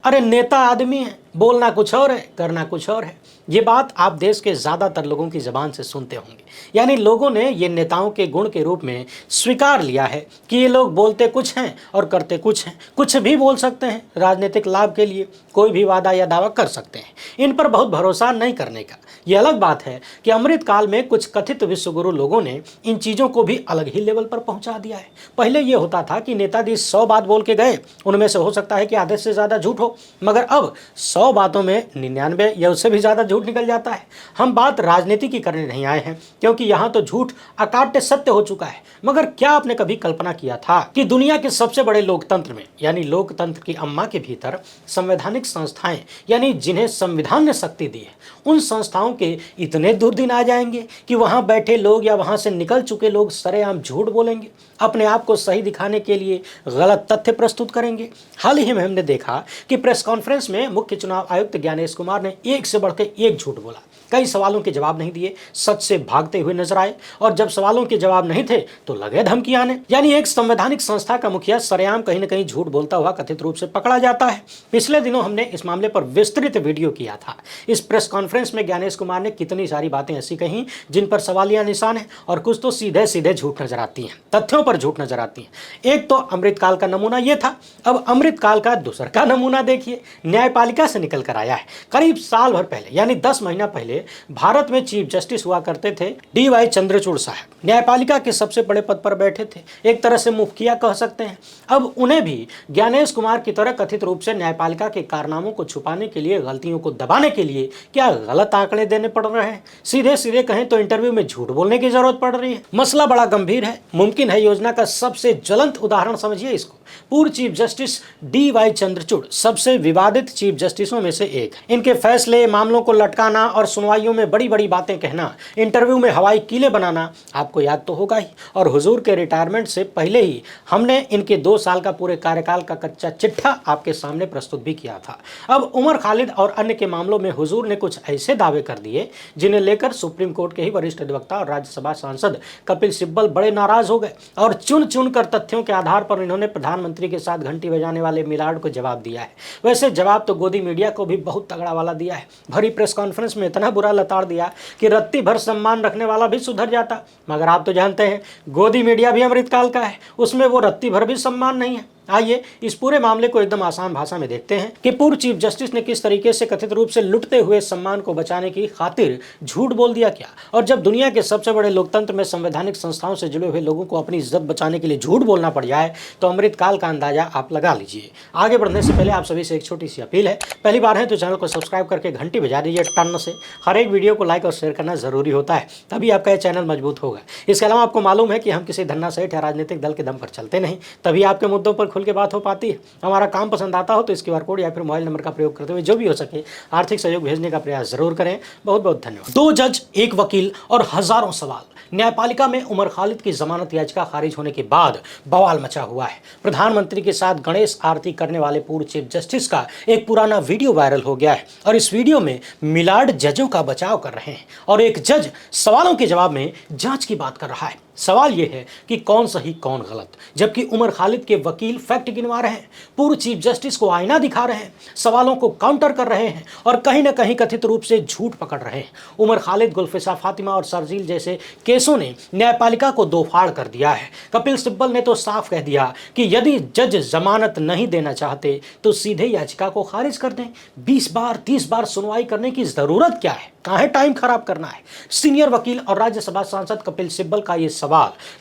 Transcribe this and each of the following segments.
अरे नेता आदमी है, बोलना कुछ और है, करना कुछ और है। ये बात आप देश के ज़्यादातर लोगों की ज़बान से सुनते होंगे। यानी लोगों ने ये नेताओं के गुण के रूप में स्वीकार लिया है कि ये लोग बोलते कुछ हैं और करते कुछ हैं। कुछ भी बोल सकते हैं, राजनीतिक लाभ के लिए कोई भी वादा या दावा कर सकते हैं। इन पर बहुत भरोसा नहीं करने का। ये अलग बात है कि अमृत काल में कुछ कथित विश्वगुरु लोगों ने इन चीज़ों को भी अलग ही लेवल पर पहुंचा दिया है। पहले ये होता था कि नेताजी 100 बात बोल के गए, उनमें से हो सकता है कि आधे से ज़्यादा झूठ हो, मगर अब 100 बातों में 99 या उससे भी ज़्यादा झूठ निकल जाता है। हम बात राजनीति की करने नहीं आए हैं, क्योंकि यहाँ तो झूठ अकाट्य सत्य हो चुका है। मगर क्या आपने कभी कल्पना किया था कि दुनिया के सबसे बड़े लोकतंत्र में, यानी लोकतंत्र की अम्मा के भीतर संवैधानिक संस्थाएं, यानी जिन्हें संविधान ने शक्ति दी है, उन संस्थाओं के इतने दुर्दिन आ जाएंगे कि वहां बैठे लोग या वहां से निकल चुके लोग सरेआम झूठ बोलेंगे, अपने आप को सही दिखाने के लिए गलत तथ्य प्रस्तुत करेंगे। हाल ही में हमने देखा कि प्रेस कॉन्फ्रेंस में मुख्य चुनाव आयुक्त ज्ञानेश कुमार ने एक से बढ़कर एक झूठ बोला। कई सवालों के जवाब नहीं दिए, सच से भागते हुए नजर आए, और जब सवालों के जवाब नहीं थे तो लगे धमकी आने। यानी एक संवैधानिक संस्था का मुखिया सरेआम कहीं न कहीं झूठ बोलता हुआ कथित रूप से पकड़ा जाता है। पिछले दिनों हमने इस मामले पर विस्तृत वीडियो किया था। इस प्रेस कॉन्फ्रेंस में ज्ञानेश कुमार ने कितनी सारी बातें ऐसी कहीं जिन पर सवालिया निशान है, और कुछ तो सीधे सीधे झूठ नजर आती हैं, तथ्यों पर झूठ नजर आती हैं। एक तो अमृतकाल का नमूना ये था, अब अमृतकाल का दूसरा का नमूना देखिए। न्यायपालिका से निकल कर आया है। करीब साल भर पहले, यानी 10 महीना पहले भारत में चीफ जस्टिस हुआ करते थे DY चंद्रचूड़ साहब। न्यायपालिका के सबसे बड़े पद पर बैठे थे, एक तरह से मुखिया कह सकते हैं। अब उन्हें भी ज्ञानेश कुमार की तरह कथित रूप से न्यायपालिका के कारनामों को छुपाने के लिए, गलतियों को दबाने के लिए क्या गलत आंकड़े देने पड़ रहे हैं? सीधे सीधे कहें तो इंटरव्यू में झूठ बोलने की जरूरत पड़ रही है। मसला बड़ा गंभीर है। मुमकिन है योजना का सबसे ज्वलंत उदाहरण समझिए इसको। पूर्व चीफ जस्टिस DY चंद्रचूड़ सबसे विवादित चीफ जस्टिसों में से एक है। इनके फैसले, मामलों को लटकाना और सुनवाइयों में बड़ी बड़ी बातें कहना, इंटरव्यू में हवाई कीले बनाना आपको याद तो होगा ही। और हुजूर के रिटायरमेंट से पहले ही हमने इनके 2 साल का पूरे कार्यकाल का कच्चा चिट्ठा आपके सामने प्रस्तुत भी किया था। अब उमर खालिद और अन्य के मामलों में हुजूर ने कुछ ऐसे दावे कर दिए जिन्हें लेकर सुप्रीम कोर्ट के ही वरिष्ठ अधिवक्ता और राज्यसभा सांसद कपिल सिब्बल बड़े नाराज हो गए, और चुन चुन कर तथ्यों के आधार पर इन्होंने प्रधानमंत्री के साथ घंटी बजाने वाले मिलाड को जवाब दिया है। वैसे जवाब तो गोदी मीडिया को भी बहुत तगड़ा वाला दिया है। भरी प्रेस कॉन्फ्रेंस में इतना बुरा लताड़ दिया कि रत्ती भर सम्मान रखने वाला भी सुधर जाता। मगर आप तो जानते हैं गोदी मीडिया भी अमृतकाल का है, उसमें वो रत्ती भर भी सम्मान नहीं है। आइए इस पूरे मामले को एकदम आसान भाषा में देखते हैं कि पूर्व चीफ जस्टिस ने किस तरीके से कथित रूप से लुटते हुए सम्मान को बचाने की खातिर झूठ बोल दिया क्या। और जब दुनिया के सबसे बड़े लोकतंत्र में संवैधानिक संस्थाओं से जुड़े हुए लोगों को अपनी इज्जत बचाने के लिए झूठ बोलना पड़ जाए तो अमृतकाल का अंदाजा आप लगा लीजिए। आगे बढ़ने से पहले आप सभी से एक छोटी सी अपील है। पहली बार है तो चैनल को सब्सक्राइब करके घंटी बजा दीजिए टन से। हर एक वीडियो को लाइक और शेयर करना जरूरी होता है, तभी आपका चैनल मजबूत होगा। इसके अलावा आपको मालूम है कि हम किसी धन्ना सेठ या राजनीतिक दल के दम पर चलते नहीं, तभी आपके मुद्दों पर खुल के बात हो पाती है। हमारा काम पसंद आता हो तो इस QR कोड या फिर मोबाइल नंबर का प्रयोग करते हुए जो भी हो सके आर्थिक सहयोग भेजने का प्रयास जरूर करें। बहुत बहुत धन्यवाद। 2 जज, 1 वकील और हजारों सवाल। न्यायपालिका में उमर खालिद की जमानत याचिका खारिज होने के बाद बवाल मचा हुआ है। प्रधानमंत्री के साथ गणेश आरती करने वाले पूर्व चीफ जस्टिस का एक पुराना वीडियो वायरल हो गया है, और इस वीडियो में मिलाड जजों का बचाव कर रहे हैं, और एक जज सवालों के जवाब में जांच की बात कर रहा है। सवाल यह है कि कौन सही कौन गलत, जबकि उमर खालिद के वकील फैक्ट गिनवा रहे हैं, पूर्व चीफ जस्टिस को आईना दिखा रहे हैं, सवालों को काउंटर कर रहे हैं, और कहीं ना कहीं कथित रूप से झूठ पकड़ रहे हैं। उमर खालिद, गुलफिसा फातिमा और शर्जील जैसे केसों ने न्यायपालिका को दो फाड़ कर दिया है। कपिल सिब्बल ने तो साफ कह दिया कि यदि जज जमानत नहीं देना चाहते तो सीधे याचिका को खारिज कर दें। 20 बार 30 बार सुनवाई करने की जरूरत क्या है, काहे टाइम खराब करना है। सीनियर वकील और राज्यसभा सांसद कपिल सिब्बल का यह सवाल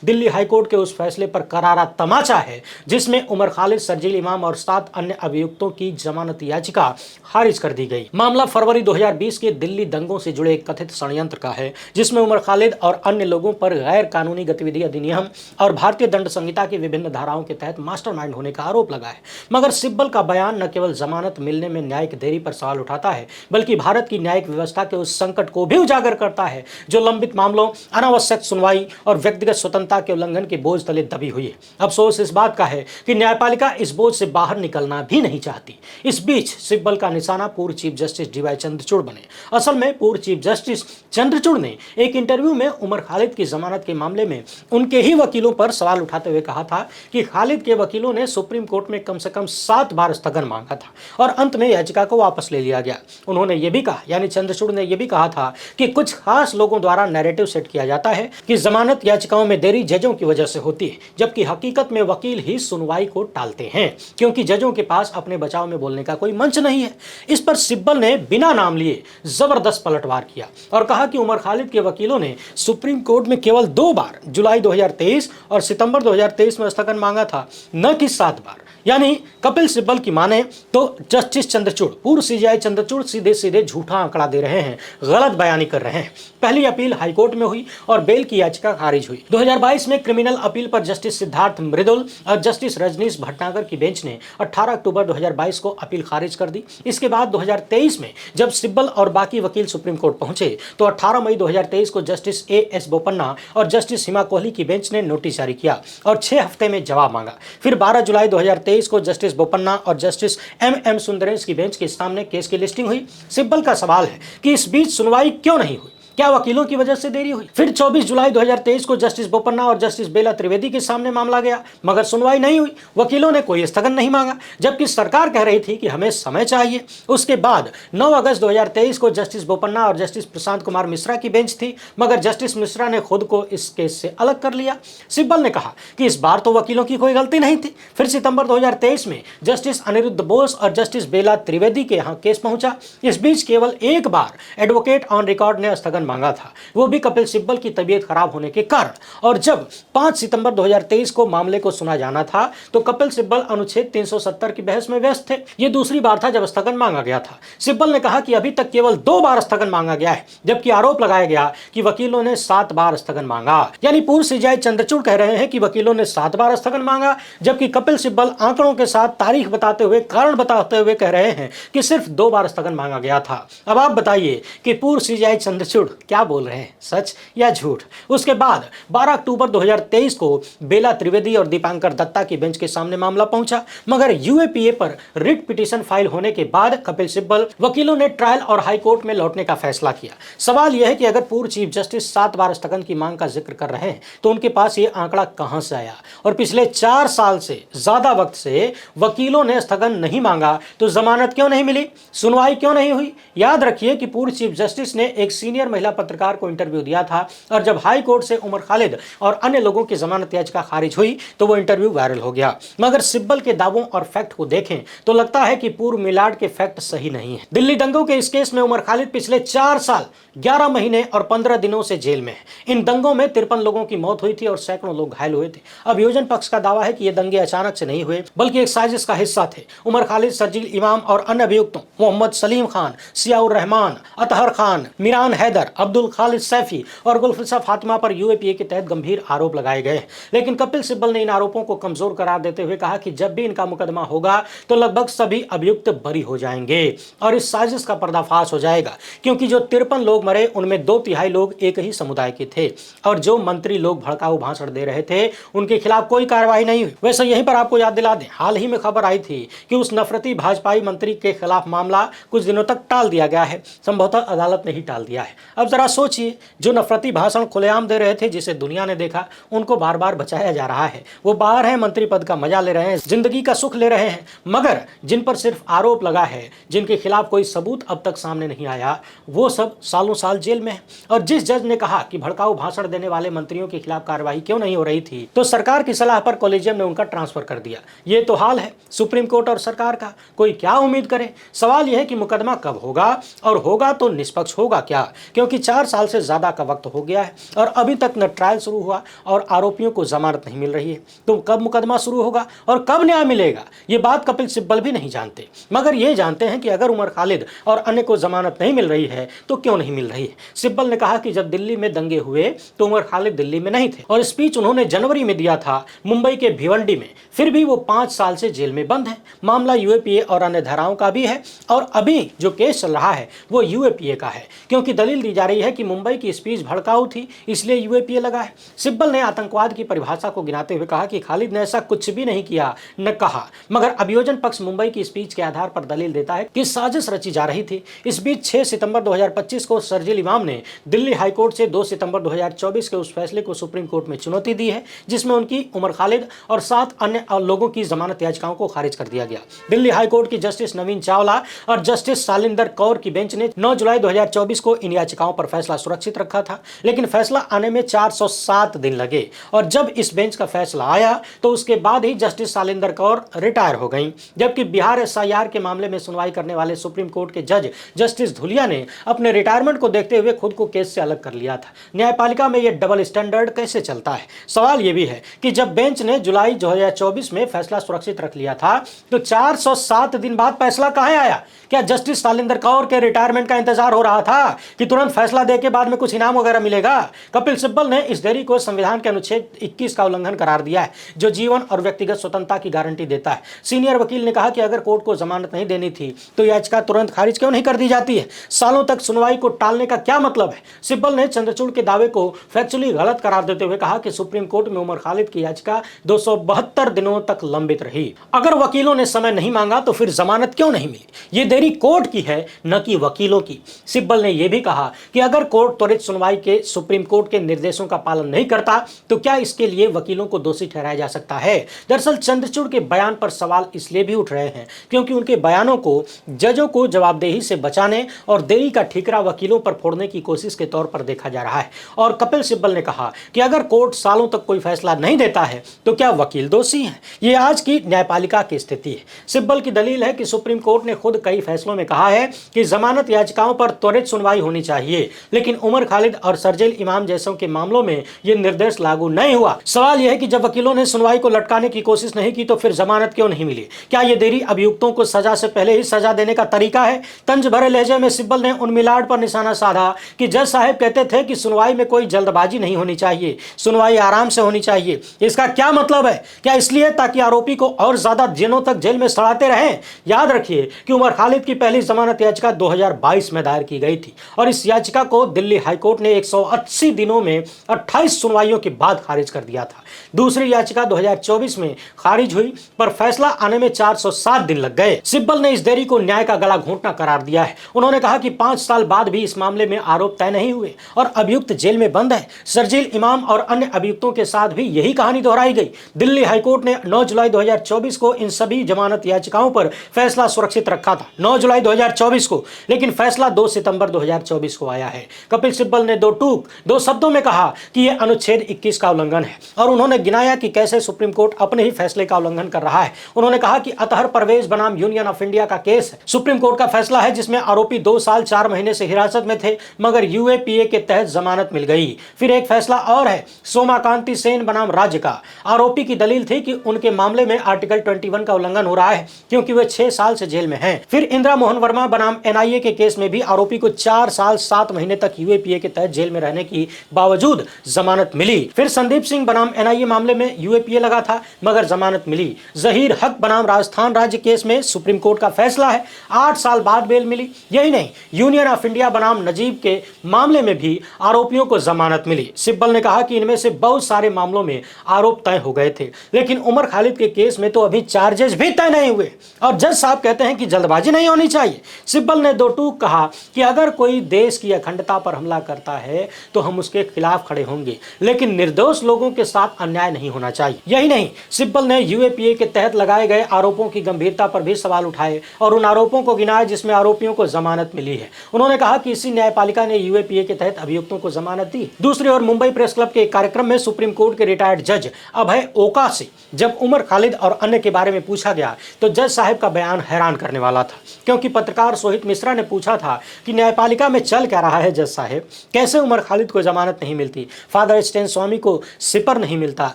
दिल्ली हाईकोर्ट के उस फैसले पर करारा तमाचा है जिसमें उमर खालिद, शर्जील इमाम और 7 अन्य अभियुक्तों की जमानत याचिका खारिज कर दी गई। मामला फरवरी 2020 के दिल्ली दंगों से जुड़े एक कथित षड्यंत्र का है, जिसमें उमर खालिद और अन्य लोगों पर गैर कानूनी गतिविधि अधिनियम और भारतीय दंड संहिता की विभिन्न धाराओं के तहत मास्टरमाइंड होने का आरोप लगा है। मगर सिब्बल का बयान न केवल जमानत मिलने में न्यायिक देरी पर सवाल उठाता है, बल्कि भारत की न्यायिक व्यवस्था के उस संकट को भी उजागर करता है जो लंबित मामलों, अनावश्यक सुनवाई और व्यक्तिगत स्वतंत्रता के उल्लंघन के बोझ तले दबी हुई है। अफसोस इस बात का है कि न्यायपालिका इस बोझ से बाहर निकलना भी नहीं चाहती। इस बीच सिब्बल का निशाना पूर्व चीफ जस्टिस डीवाई चंद्रचूड़ बने। असल में पूर्व चीफ जस्टिस चंद्रचूड़ ने एक इंटरव्यू में उमर खालिद की जमानत के मामले में उनके ही वकीलों पर सवाल उठाते हुए कहा था कि खालिद के वकीलों ने सुप्रीम कोर्ट में कम से कम 7 बार स्थगन मांगा था और अंत में याचिका को वापस ले लिया गया। उन्होंने यह भी कहा, यानी चंद्रचूड़ ने यह भी कहा था कि कुछ खास लोगों द्वारा नैरेटिव सेट किया जाता है कि जमानत याचिकाओं में देरी जजों की वजह से होती है, जबकि हकीकत में वकील ही सुनवाई को टालते हैं क्योंकि जजों के पास अपने बचाव में बोलने का कोई मंच नहीं है। इस पर सिब्बल ने बिना नाम लिए जबरदस्त पलटवार किया और कहा कि उमर खालिद के वकीलों ने सुप्रीम कोर्ट में केवल 2 बार जुलाई 2023 और सितंबर 2023 में स्थगन मांगा था, न कि 7 बार। यानी कपिल सिब्बल की माने तो जस्टिस चंद्रचूड़, पूर्व सीजेआई चंद्रचूड़ सीधे सीधे झूठा आंकड़ा दे रहे हैं, गलत बयानी कर रहे हैं। पहली अपील हाईकोर्ट में हुई और बेल की याचिका खारिज हुई। 2022 में क्रिमिनल अपील पर जस्टिस सिद्धार्थ मृदुल और जस्टिस रजनीश भटनागर की बेंच ने 18 अक्टूबर 2022 को अपील खारिज कर दी। इसके बाद 2023 में जब सिब्बल और बाकी वकील सुप्रीम कोर्ट पहुंचे तो 18 मई 2023 को जस्टिस एएस बोपन्ना और जस्टिस हिमा कोहली की बेंच ने नोटिस जारी किया और 6 हफ्ते में जवाब मांगा। फिर 12 जुलाई 2023 को जस्टिस बोपन्ना और जस्टिस एमएम सुंदरेश की बेंच के सामने केस की लिस्टिंग हुई। सिब्बल का सवाल है कि इस बीच सुनवाई क्यों नहीं हुई, क्या वकीलों की वजह से देरी हुई? फिर 24 जुलाई 2023 को जस्टिस बोपन्ना और जस्टिस बेला त्रिवेदी के सामने मामला गया, मगर सुनवाई नहीं हुई। वकीलों ने कोई स्थगन नहीं मांगा, जबकि सरकार कह रही थी कि हमें समय चाहिए। उसके बाद 9 अगस्त 2023 को जस्टिस बोपन्ना और जस्टिस प्रशांत कुमार मिश्रा की बेंच थी, मगर जस्टिस मिश्रा ने खुद को इस केस से अलग कर लिया। सिब्बल ने कहा कि इस बार तो वकीलों की कोई गलती नहीं थी। फिर सितंबर 2023 में जस्टिस अनिरुद्ध बोस और जस्टिस बेला त्रिवेदी के यहाँ केस पहुंचा। इस बीच केवल एक बार एडवोकेट ऑन रिकॉर्ड ने स्थगन मांगा था, वो भी कपिल सिब्बल की तबीयत खराब होने के कारण। और जब 5 सितंबर 2023 को मामले को सुना जाना था तो कपिल सिब्बल अनुच्छेद 370 की बहस में व्यस्त थे। ये दूसरी बार था जब स्थगन मांगा गया था। सिब्बल ने कहा कि अभी तक केवल 2 बार स्थगन मांगा गया है, जबकि आरोप लगाया गया कि वकीलों ने 7 बार स्थगन मांगा। यानी पूर्व सीजेआई चंद्रचूड़ कह रहे हैं कि वकीलों ने 7 बार स्थगन मांगा, जबकि कपिल सिब्बल आंकड़ों के साथ तारीख बताते हुए, कारण बताते हुए कह रहे हैं कि सिर्फ 2 बार स्थगन मांगा गया था। अब आप बताइए कि पूर्व सीजेआई चंद्रचूड़ क्या बोल रहे हैं, सच या झूठ? उसके बाद 12 अक्टूबर 2023 को बेला त्रिवेदी और दीपांकर दत्ता की बेंच के सामने मामला पहुंचा, मगर यूएपीए पर रिट पिटीशन फाइल होने के बाद कपिल सिब्बल वकीलों ने ट्रायल और हाई कोर्ट में लौटने का फैसला किया। सवाल यह है कि अगर पूर्व चीफ जस्टिस 7 बार स्थगन की मांग का जिक्र कर रहे हैं तो उनके पास ये आंकड़ा कहां से आया? और पिछले 4 साल से ज्यादा वक्त से वकीलों ने स्थगन नहीं मांगा तो जमानत क्यों नहीं मिली, सुनवाई क्यों नहीं हुई? याद रखिए कि पूर्व चीफ जस्टिस ने एक सीनियर महिला पत्रकार को इंटरव्यू दिया था और जब हाई कोर्ट से उमर खालिद और अन्य लोगों की जमानत याचिका खारिज हुई तो वो इंटरव्यू वायरल हो गया। मगर सिब्बल के दावों और फैक्ट को देखें तो लगता है कि पूर्व मिलाड के फैक्ट सही नहीं है। दिल्ली दंगों के इस केस में उमर खालिद पिछले 4 साल 11 महीने और 15 दिनों से जेल में है। इन दंगों में 53 लोगों की मौत हुई थी और सैकड़ों लोग घायल हुए थे। अभियोजन पक्ष का दावा है कि ये दंगे अचानक से नहीं हुए बल्कि एक साजिश का हिस्सा थे। उमर खालिद, शर्जील इमाम और अन्य अभियुक्तों मोहम्मद सलीम खान, सियाउर रहमान, अतहर खान, मिरान हैदर, अब्दुल खालिद सैफी और गुलफिसा फातिमा पर यूएपीए के तहत गंभीर आरोप लगाए गए। लेकिन कपिल सिब्बल ने इन आरोपों को कमजोर करार देते हुए कहा कि जब भी इनका मुकदमा होगा तो लगभग सभी अभियुक्त बरी हो जाएंगे और इस साजिश का पर्दाफाश हो जाएगा, क्योंकि जो 53 लोग मरे उनमें 2/3 लोग एक ही समुदाय के थे और जो मंत्री लोग भड़काऊ भाषण दे रहे थे उनके खिलाफ कोई कार्रवाई नहीं हुई। वैसे यहीं पर आपको याद दिला दें, हाल ही में खबर आई थी कि उस नफरती भाजपाई मंत्री के खिलाफ मामला कुछ दिनों तक टाल दिया गया है। संभवतः अदालत ने ही टाल दिया है। अब जरा सोचिए, जो नफरती भाषण खुलेआम दे रहे थे, जिसे दुनिया ने देखा, उनको बार बार बचाया जा रहा है। वो बाहर हैं, मंत्री पद का मजा ले रहे हैं, जिंदगी का सुख ले रहे हैं, मगर जिन पर सिर्फ आरोप लगा है, जिनके खिलाफ कोई सबूत अब तक सामने नहीं आया, वो सब सालों साल जेल में है। और जिस जज ने कहा कि भड़काऊ भाषण देने वाले मंत्रियों के खिलाफ कार्रवाई क्यों नहीं हो रही थी, तो सरकार की सलाह पर कॉलेजियम ने उनका ट्रांसफर कर दिया। ये तो हाल है सुप्रीम कोर्ट और सरकार का। कोई क्या उम्मीद करे? सवाल यह है कि मुकदमा कब होगा और होगा तो निष्पक्ष होगा क्या? क्योंकि क्योंकि 4 साल से ज़्यादा का वक्त हो गया है और अभी तक न ट्रायल शुरू हुआ और आरोपियों को जमानत नहीं मिल रही है। तो कब मुकदमा शुरू होगा और कब न्याय मिलेगा, ये बात कपिल सिब्बल भी नहीं जानते, मगर ये जानते हैं कि अगर उमर खालिद और अन्य को जमानत नहीं मिल रही है तो क्यों नहीं मिल रही है। सिब्बल ने कहा कि जब दिल्ली में दंगे हुए तो उमर खालिद दिल्ली में नहीं थे और स्पीच उन्होंने जनवरी में दिया था मुंबई के भिवंडी में, फिर भी वो 5 साल से जेल में बंद है। मामला यूएपीए और अन्य धाराओं का भी है और अभी जो केस चल रहा है वो यूएपीए का है, क्योंकि दलील दी जा रही है कि मुंबई की स्पीच भड़काऊ थी इसलिए यूएपीए लगा है। सिब्बल ने आतंकवाद की परिभाषा को गिनाते हुए कहा कि खालिद ने ऐसा कुछ भी नहीं किया न कहा, मगर अभियोजन पक्ष मुंबई की स्पीच के आधार पर दलील देता है कि साजिश रची जा रही थी। इस बीच 6 सितंबर 2025 को शर्जील इमाम ने दिल्ली हाईकोर्ट से 2 सितंबर 2024 के उस फैसले को सुप्रीम कोर्ट में चुनौती दी है जिसमें उनकी उमर खालिद और 7 अन्य लोगों की जमानत याचिकाओं को खारिज कर दिया गया। दिल्ली हाईकोर्ट की जस्टिस नवीन चावला और जस्टिस सालिंदर कौर की बेंच ने 9 जुलाई 2024 को इन याचिकाओं पर फैसला सुरक्षित रखा था, लेकिन फैसला आने में 407 दिन लगे और जब इस बेंच का फैसला आया तो उसके बाद ही जस्टिस सालिंदर कौर रिटायर हो गई, जबकि बिहार एसआईआर के मामले में सुनवाई करने वाले सुप्रीम कोर्ट के जज जस्टिस धुलिया ने अपने रिटायरमेंट को देखते हुए खुद को केस से अलग कर लिया था। न्यायपालिका में यह डबल स्टैंडर्ड कैसे चलता है? सवाल यह भी है कि जब बेंच ने जुलाई 2024 में फैसला सुरक्षित रख लिया था तो 407 दिन बाद फैसला कहां आया? क्या जस्टिस सालिंदर कौर के रिटायरमेंट का इंतजार हो रहा था कि तुरंत फैसला देके बाद में कुछ इनाम वगैरह मिलेगा? कपिल सिब्बल ने इस देरी को संविधान के अनुच्छेद 21 का उल्लंघन करार दिया है, जो जीवन और व्यक्तिगत स्वतंत्रता की गारंटी देता है। सीनियर वकील ने कहा कि अगर कोर्ट को जमानत नहीं देनी थी तो याचिका तुरंत खारिज क्यों नहीं कर दी जाती है? सालों तक सुनवाई को टालने का क्या मतलब है? सिब्बल ने चंद्रचूड़ के दावे को फैक्चुअली गलत करार देते हुए कहा कि सुप्रीम कोर्ट में उमर खालिद की याचिका 272 दिनों तक लंबित रही। अगर वकीलों ने समय नहीं मांगा तो फिर जमानत क्यों नहीं मिली? ये देरी कोर्ट की है न कि वकीलों की। सिब्बल ने यह भी कहा कि अगर कोर्ट त्वरित सुनवाई के सुप्रीम कोर्ट के निर्देशों का पालन नहीं करता तो क्या इसके लिए वकीलों को दोषी ठहराया जा सकता है? दरअसल चंद्रचूड़ के बयान पर सवाल इसलिए भी उठ रहे हैं क्योंकि उनके बयानों को जजों को जवाबदेही से बचाने और देरी का ठीकरा वकीलों पर फोड़ने की कोशिश के तौर पर देखा जा रहा है। और कपिल सिब्बल ने कहा कि अगर कोर्ट सालों तक कोई फैसला नहीं देता है तो क्या वकील दोषी हैं? ये आज की न्यायपालिका की स्थिति है। सिब्बल की दलील है कि सुप्रीम कोर्ट ने खुद कई फैसलों में कहा है कि जमानत याचिकाओं पर त्वरित सुनवाई होनी चाहिए, लेकिन उमर खालिद और शर्जील इमाम जैसों के मामलों में यह निर्देश लागू नहीं हुआ। सवाल यह है कि जब वकीलों ने सुनवाई को लटकाने की कोशिश नहीं की तो फिर जमानत क्यों नहीं मिली? क्या यह देरी अभियुक्तों को सजा से पहले ही सजा देने का तरीका है? तंज भरे लहजे में सिब्बल ने उन मिलाड पर निशाना साधा कि जज साहब कहते थे कि सुनवाई में कोई जल्दबाजी नहीं होनी चाहिए, सुनवाई आराम से होनी चाहिए। इसका क्या मतलब है? क्या इसलिए ताकि आरोपी को और ज्यादा दिनों तक जेल में सड़ाते रहें? याद रखिए कि उमर खालिद की पहली जमानत याचिका 2022 में दायर की गई थी और इस याचिका को दिल्ली हाईकोर्ट ने 180 दिनों में 28 सुनवाइयों के बाद खारिज कर दिया था। दूसरी याचिका 2024 में खारिज हुई पर फैसला आने में 407 दिन लग गए। सिब्बल ने इस देरी को न्याय का गला घोंटना करार दिया है। उन्होंने कहा कि 5 साल बाद भी इस मामले में आरोप तय नहीं हुए और अभियुक्त जेल में बंद है। शर्जील इमाम और अन्य अभियुक्तों के साथ भी यही कहानी दोहराई गई। दिल्ली हाईकोर्ट ने 9 जुलाई 2024 को इन सभी जमानत याचिकाओं पर फैसला सुरक्षित रखा था, 9 जुलाई 2024 को, लेकिन फैसला 2 सितंबर 2024 को आया है। कपिल सिब्बल ने दो शब्दों में कहा कि यह अनुच्छेद 21 का उल्लंघन है और उन्होंने गिनाया कि कैसे सुप्रीम कोर्ट अपने ही फैसले का उल्लंघन कर रहा है। उन्होंने कहा कि अतहर परवेज बनाम यूनियन ऑफ इंडिया का केस है, सुप्रीम कोर्ट का फैसला है जिसमें आरोपी 2 साल 4 महीने से हिरासत में थे मगर यूएपीए के तहत जमानत मिल गई। फिर एक फैसला और है सोमाकांति सेन बनाम राज्य का। आरोपी की दलील थी कि उनके मामले में आर्टिकल 21 का उल्लंघन हो रहा है क्योंकि वे 6 साल से जेल में हैं। फिर इंदिरा मोहन वर्मा बनाम एनआईए के केस में भी आरोपी को 4 साल 7 महीने तक यूएपीए के तहत जेल में रहने की बावजूद जमानत मिली। फिर संदीप सिंह बनाम एनआईए मामले में यूएपीए लगा था मगर जमानत मिली। जहीर हक बनाम राजस्थान राज्य केस में सुप्रीम कोर्ट का फैसला है, 8 साल बाद बेल मिली। यही नहीं, यूनियन ऑफ इंडिया बनाम नजीब के मामले में भी आरोपियों को जमानत मिली। सिब्बल ने कहा कि इनमें से बहुत सारे मामलों में आरोप तय हो गए थे, लेकिन उमर खालिद के केस में तो अभी चार्जेस भी तय नहीं हुए और जज साहब कहते हैं कि जल्दबाजी नहीं होनी चाहिए। सिब्बल ने 2 टूक कहा कि अगर कोई देश की अखंडता पर हमला करता है तो हम उसके खिलाफ खड़े होंगे, लेकिन निर्दोष लोगों के साथ अन्याय नहीं होना चाहिए। यही नहीं, सिब्बल ने यूएपीए के तहत लगाए गए आरोपों की गंभीरता पर भी सवाल उठाए और उन आरोपों को गिनाया जिसमें आरोपियों को जमानत मिली है। उन्होंने कहा कि इसी न्यायपालिका ने यूएपीए के तहत अभियुक्तों को जमानत दी। दूसरी ओर मुंबई प्रेस क्लब के एक कार्यक्रम में सुप्रीम कोर्ट के रिटायर्ड जज अभय ओका से जब उमर खालिद और अन्य के बारे में पूछा गया तो जज साहब का बयान हैरान करने वाला था, क्योंकि पत्रकार सोहित मिश्रा ने पूछा था कि न्यायपालिका में चल क्या क्या रहा है जज साहब, कैसे उमर खालिद को जमानत नहीं मिलती, फादर स्टेन स्वामी को सिपर नहीं मिलता,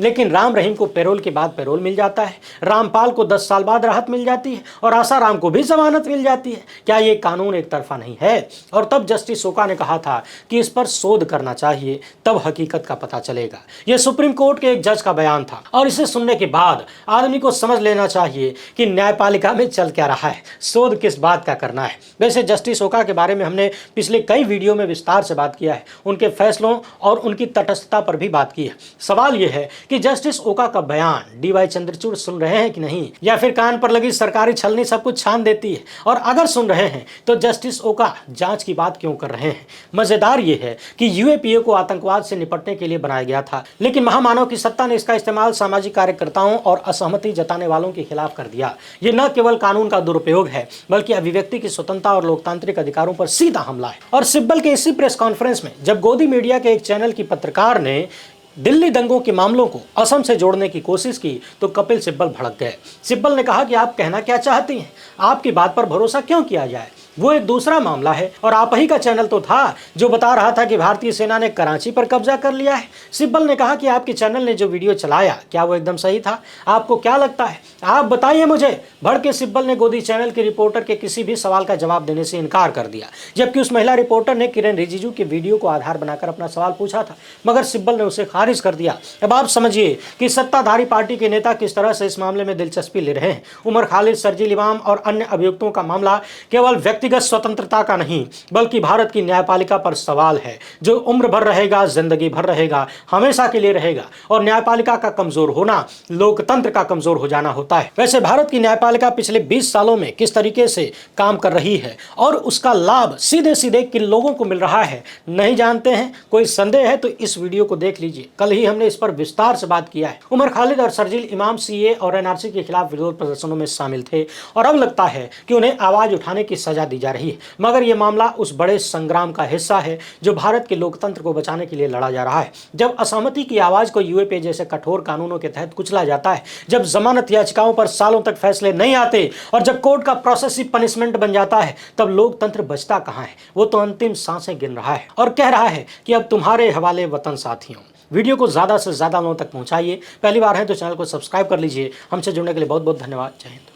लेकिन राम रहीम को पैरोल के बाद पैरोल मिल जाता है, रामपाल को 10 साल बाद राहत मिल जाती है और आसाराम को भी जमानत मिल जाती है। क्या ये कानून एक तरफा नहीं है? और तब जस्टिस ओका ने कहा था कि इस पर शोध करना चाहिए, तब हकीकत का पता चलेगा। यह सुप्रीम कोर्ट के एक जज का बयान था और इसे सुनने के बाद आदमी को समझ लेना चाहिए कि न्यायपालिका में चल क्या रहा है, शोध किस बात का करना है। वैसे जस्टिस ओका के बारे में हमने पिछले कई वीडियो में विस्तार से बात किया है, उनके फैसलों और उनकी तटस्थता पर भी बात की है। सवाल यह है कि जस्टिस ओका का बयान डीवाई चंद्रचूड़ सुन रहे हैं कि नहीं, या फिर कान पर लगी सरकारी छलनी सब कुछ छान देती है, और अगर सुन रहे हैं तो जस्टिस ओका जांच की बात क्यों कर रहे हैं। मजेदार यह है कि यूएपीए को आतंकवाद से निपटने के लिए बनाया गया था, लेकिन महामानव की सत्ता ने इसका इस्तेमाल सामाजिक कार्यकर्ताओं और असहमति जताने वालों के खिलाफ कर दिया। ये न केवल कानून का दुरुपयोग है, बल्कि अभिव्यक्ति की स्वतंत्रता और लोकतांत्रिक अधिकारों पर सीधा हमला है। और सिब्बल के इसी प्रेस कॉन्फ्रेंस में जब गोदी मीडिया के एक चैनल की पत्रकार ने दिल्ली दंगों के मामलों को असम से जोड़ने की कोशिश की तो कपिल सिब्बल भड़क गए। सिब्बल ने कहा कि आप कहना क्या चाहती हैं, आपकी बात पर भरोसा क्यों किया जाए, वो एक दूसरा मामला है, और आप ही का चैनल तो था जो बता रहा था कि भारतीय सेना ने कराची पर कब्जा कर लिया है। सिब्बल ने कहा कि आपके चैनल ने जो वीडियो चलाया क्या वो एकदम सही था, आपको क्या लगता है, आप बताइए मुझे। भड़के सिब्बल ने गोदी चैनल के रिपोर्टर के किसी भी सवाल का जवाब देने से इनकार कर दिया, जबकि उस महिला रिपोर्टर ने किरण रिजिजू के वीडियो को आधार बनाकर अपना सवाल पूछा था, मगर सिब्बल ने उसे खारिज कर दिया। अब आप समझिए कि सत्ताधारी पार्टी के नेता किस तरह से इस मामले में दिलचस्पी ले रहे हैं। उमर खालिद, शर्जील इमाम और अन्य अभियुक्तों का मामला केवल व्यक्तिगत स्वतंत्रता का नहीं, बल्कि भारत की न्यायपालिका पर सवाल है, जो उम्र भर रहेगा, जिंदगी भर रहेगा, हमेशा के लिए रहेगा। और न्यायपालिका का कमजोर होना लोकतंत्र का कमजोर हो जाना होता है। वैसे भारत की न्यायपालिका पिछले 20 सालों में किस तरीके से काम कर रही है और उसका लाभ सीधे सीधे किन लोगों को मिल रहा है, नहीं जानते हैं? कोई संदेह है तो इस वीडियो को देख लीजिए, कल ही हमने इस पर विस्तार से बात किया है। उमर खालिद और शर्जील इमाम सीए और एनआरसी के खिलाफ विरोध प्रदर्शनों में शामिल थे और अब लगता है कि उन्हें आवाज उठाने की सजा दी जा रही है, मगर यह मामला उस बड़े संग्राम का हिस्सा है जो भारत के लोकतंत्र को बचाने के लिए लड़ा जा रहा है। जब असहमति की आवाज को यूएपीए जैसे कठोर कानूनों के तहत कुचला जाता है, जब जमानत याचिकाओं पर सालों तक फैसले नहीं आते और जब कोर्ट का प्रोसेस ही पनिशमेंट बन जाता है, तब लोकतंत्र बचता कहां है? वो तो अंतिम सांसें गिन रहा है और कह रहा है कि अब तुम्हारे हवाले वतन साथियों। वीडियो को ज़्यादा से ज़्यादा लोगों तक पहुंचाइए। पहली बार है तो चैनल को सब्सक्राइब कर लीजिए। हमसे जुड़ने के लिए बहुत बहुत धन्यवाद। जय हिंद।